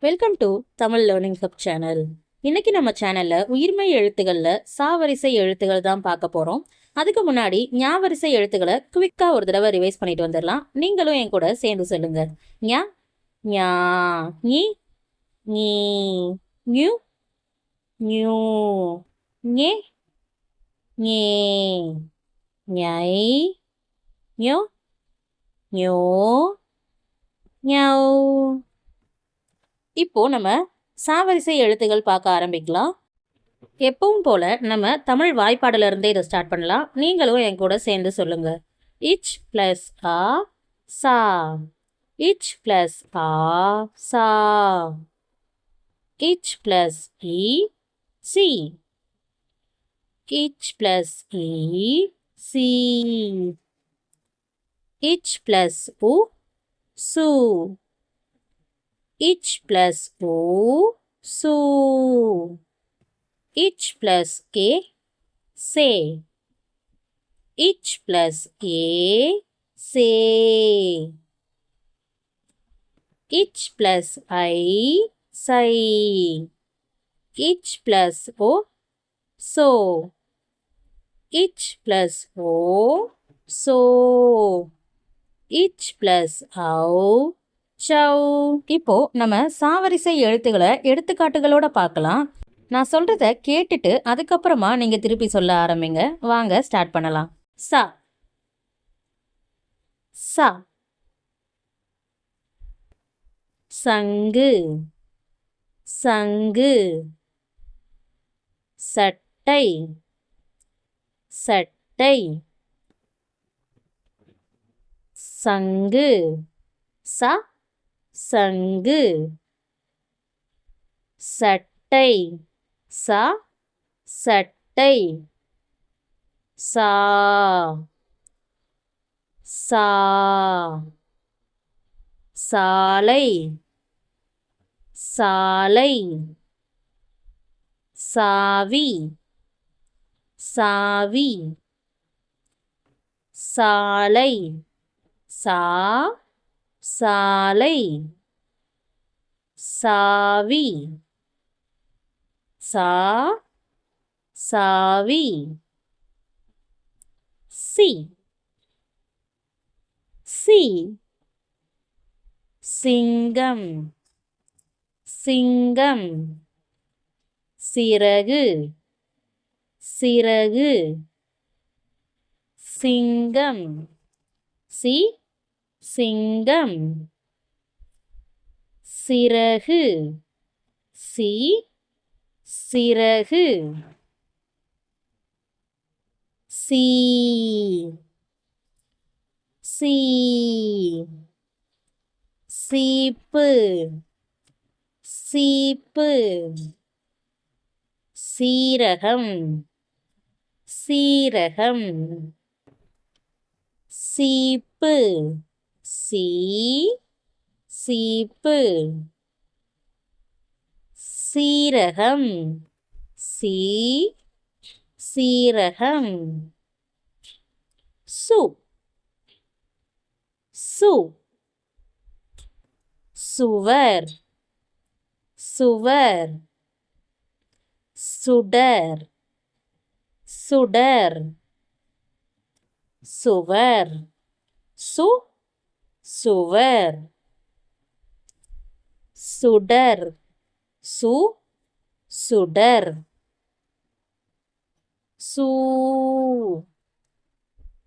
Welcome to Tamil learning hub channel. இன்னைக்கு நம்ம சேனல்ல உயிர்மெய் எழுத்துக்கள்ல சாவரிசை எழுத்துக்கள் தான் பார்க்க போறோம். அதுக்கு முன்னாடி ஞாவரிசை எழுத்துக்களை குவிக்கா ஒரு தடவை ரிவைஸ் பண்ணிட்டு வந்துடலாம். நீங்களும் என் கூட சேர்ந்து சொல்லுங்க. ஞா, ஞா, ஞி, ஞீ, ஞு, ஞூ, ஞே, ஞே, ஞை, ஞோ, ஞோ, ஞௌ. இப்போ நம்ம சாவரிசை எழுத்துகள் பார்க்க ஆரம்பிக்கலாம். எப்பவும் போல நம்ம தமிழ் வாய்ப்பாடுல இருந்தே இதை ஸ்டார்ட் பண்ணலாம். நீங்களும் என் கூட சேர்ந்து சொல்லுங்க. இச் பிளஸ் ஆ சா, இச் பிளஸ் ஆ சா, இச் பிளஸ் இ சி, இச் பிளஸ் இ சி, இச் பிளஸ் உ சு, இச் பிளஸ் ஊ சு, இச் பிளஸ் ஏ சே, இச் பிளஸ் ஏ சே, இச் பிளஸ் ஐ சை, இச் பிளஸ் ஓ சோ, இச் பிளஸ் ஓ சோ, இச் பிளஸ் ஔ சௌ. இப்போ நம்ம சாவரிசை எழுத்துக்களை எடுத்துக்காட்டுகளோட பார்க்கலாம். நான் சொல்றத கேட்டுட்டு அதுக்கப்புறமா நீங்க திருப்பி சொல்ல ஆரம்பிங்க. வாங்க ஸ்டார்ட் பண்ணலாம். சா, சா, சங்கு, சங்கு, சட்டை, சட்டை, சங்கு, ச சங்கு, சட்டை, ச சட்டை, சா சா, சாலை, சாலை, சாவி, சாவி, சாலை, சா சாலை, சாவி, சா சாவி, சி சி, சிங்கம், சிங்கம், சிறகு, சிறகு, சிங்கம், சி சிங்கம், சிறகு, சி சிறகு, சீ சீ, சீப்பு, சீப்பு, சீரகம், சீரகம், சீப்பு, சீ சீப்பு, சீரகம், சீ சீரகம், சு சு, சுவர், சுவர், சுடர், சுடர், சுவர், சு சுவர், சுடர், சு சுடர், சூ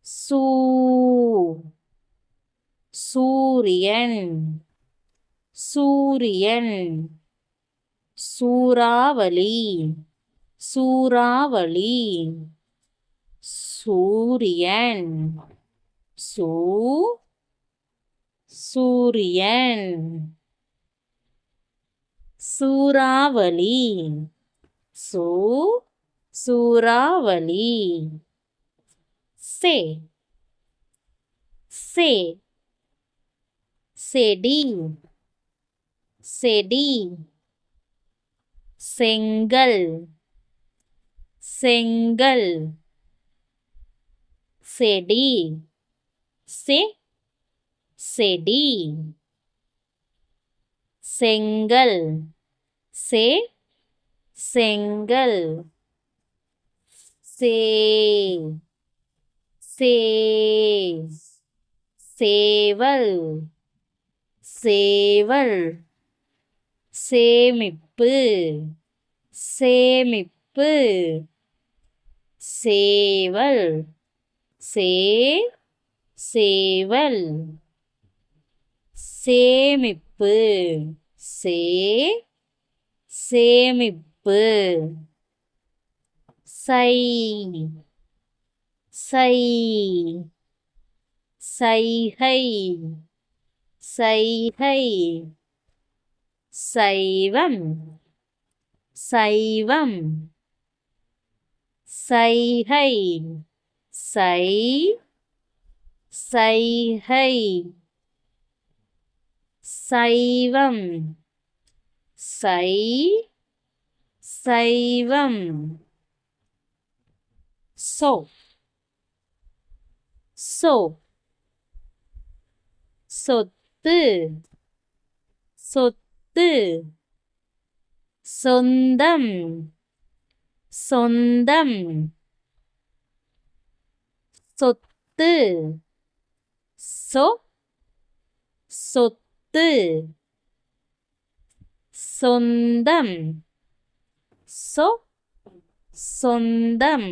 சூ, சூரியன், சூரியன், சூறாவளி, சூறாவளி, சூரியன், சூ சூரியன், சூறாவளி, சூ சூறாவளி, சே சே, செடி, செடி, செங்கல், செங்கல், செடி, செ செடி, செங்கல் சே செங்கல் சே சே சேவல் சேவல் சேமிப்பு சேமிப்பு சேவல் சே சேவல் சேமிப்பு சே சேமிப்பு சை சை சைகை சைகை சைவம் சைவம் சைகை சை சைகை சைவம் சை சைவம் சோ சோ சொத்து சொத்து சொந்தம் சொந்தம் சொத்து சொ சொத்து சொந்தம் சொ சொந்தம்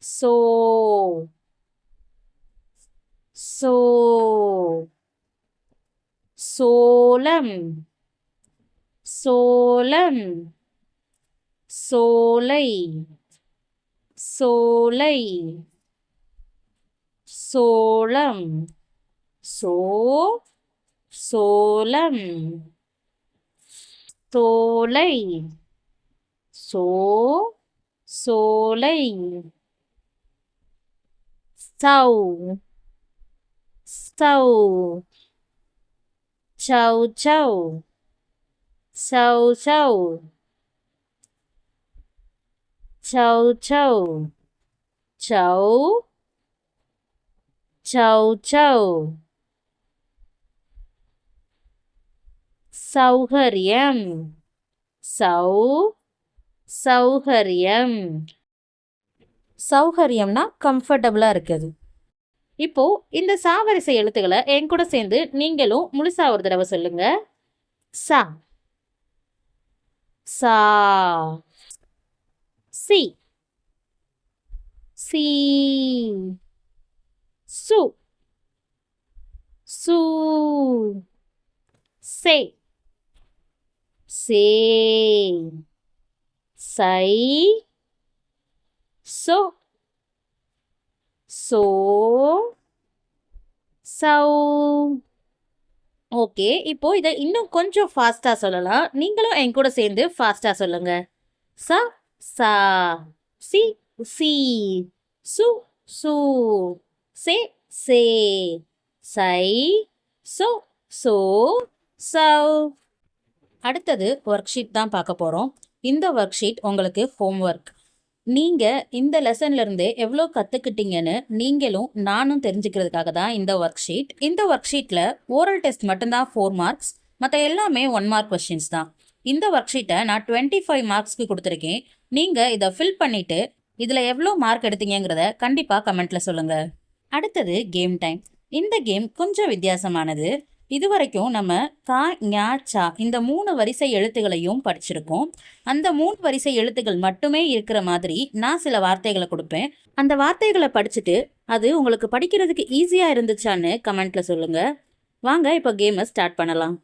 சோ சோ சோளம் சோளம் சோலை சோலை சோளம் சோ சோளம் சோலை சோ சோலை சௌ சௌ சௌ சௌ சௌ சௌ சௌ சௌ சௌ சௌ சௌ சௌகரியம் சௌ சௌகரியம் சௌகரியம்னா கம்ஃபர்டபுளாக இருக்குது. இப்போ இந்த சாவரிசை எழுத்துக்களை என் கூட சேர்ந்து நீங்களும் முழுசா ஒரு தடவை சொல்லுங்க. சா சா சி சி சு சு சே சே சை சோ சோ சௌ. ஓகே, இப்போ இதை இன்னும் கொஞ்சம் ஃபாஸ்ட்டாக சொல்லலாம். நீங்களும் என் கூட சேர்ந்து ஃபாஸ்ட்டாக சொல்லுங்க. ச சா சி சி சு சு சே சே சை சோ சோ சௌ. அடுத்தது ஒர்க் ஷீட் தான் பார்க்க போகிறோம். இந்த ஒர்க் ஷீட் உங்களுக்கு ஹோம்ஒர்க். நீங்கள் இந்த லெசன்லேருந்து எவ்வளோ கற்றுக்கிட்டீங்கன்னு நீங்களும் நானும் தெரிஞ்சுக்கிறதுக்காக தான் இந்த ஒர்க் ஷீட். இந்த ஒர்க் ஷீட்டில் ஓரல் டெஸ்ட் மட்டும்தான் 4 மார்க்ஸ், மற்ற எல்லாமே 1 மார்க் கொஸ்டின்ஸ் தான். இந்த ஒர்க் ஷீட்டை நான் 25 மார்க்ஸ்க்கு கொடுத்துருக்கேன். நீங்கள் இதை ஃபில் பண்ணிவிட்டு இதில் எவ்வளோ மார்க் எடுத்தீங்கிறத கண்டிப்பாக கமெண்ட்டில் சொல்லுங்கள். அடுத்தது கேம் டைம். இந்த கேம் கொஞ்சம் வித்தியாசமானது. இது வரைக்கும் நம்ம கா ஞா சா இந்த 3 வரிசை எழுத்துக்களையும் படிச்சிருக்கோம். அந்த 3 வரிசை எழுத்துக்கள் மட்டுமே இருக்கிற மாதிரி நான் சில வார்த்தைகளை கொடுப்பேன். அந்த வார்த்தைகளை படிச்சுட்டு அது உங்களுக்கு படிக்கிறதுக்கு ஈஸியாக இருந்துச்சான்னு கமெண்ட்ல சொல்லுங்க. வாங்க இப்போ கேமை ஸ்டார்ட் பண்ணலாம்.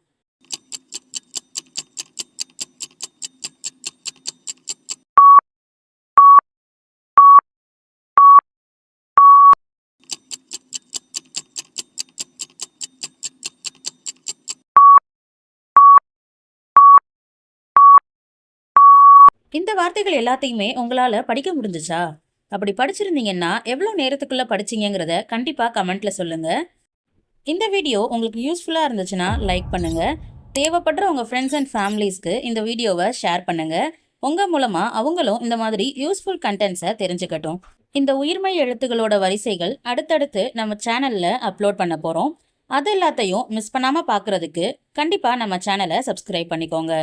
இந்த வார்த்தைகள் எல்லாத்தையுமே உங்களால் படிக்க முடிஞ்சிச்சா? அப்படி படிச்சிருந்தீங்கன்னா எவ்வளோ நேரத்துக்குள்ளே படிச்சிங்கிறத கண்டிப்பாக கமெண்ட்டில் சொல்லுங்கள். இந்த வீடியோ உங்களுக்கு யூஸ்ஃபுல்லாக இருந்துச்சுன்னா லைக் பண்ணுங்கள். தேவைப்படுற உங்கள் ஃப்ரெண்ட்ஸ் அண்ட் ஃபேமிலிஸ்க்கு இந்த வீடியோவை ஷேர் பண்ணுங்கள். உங்கள் மூலமாக அவங்களும் இந்த மாதிரி யூஸ்ஃபுல் கண்டென்ட்ஸை தெரிஞ்சுக்கட்டும். இந்த உயிர்மை எழுத்துக்களோட வரிசைகள் அடுத்தடுத்து நம்ம சேனலில் அப்லோட் பண்ண போகிறோம். அது எல்லாத்தையும் மிஸ் பண்ணாம பார்க்கறதுக்கு கண்டிப்பா நம்ம சேனலை சப்ஸ்கிரைப் பண்ணிக்கோங்க.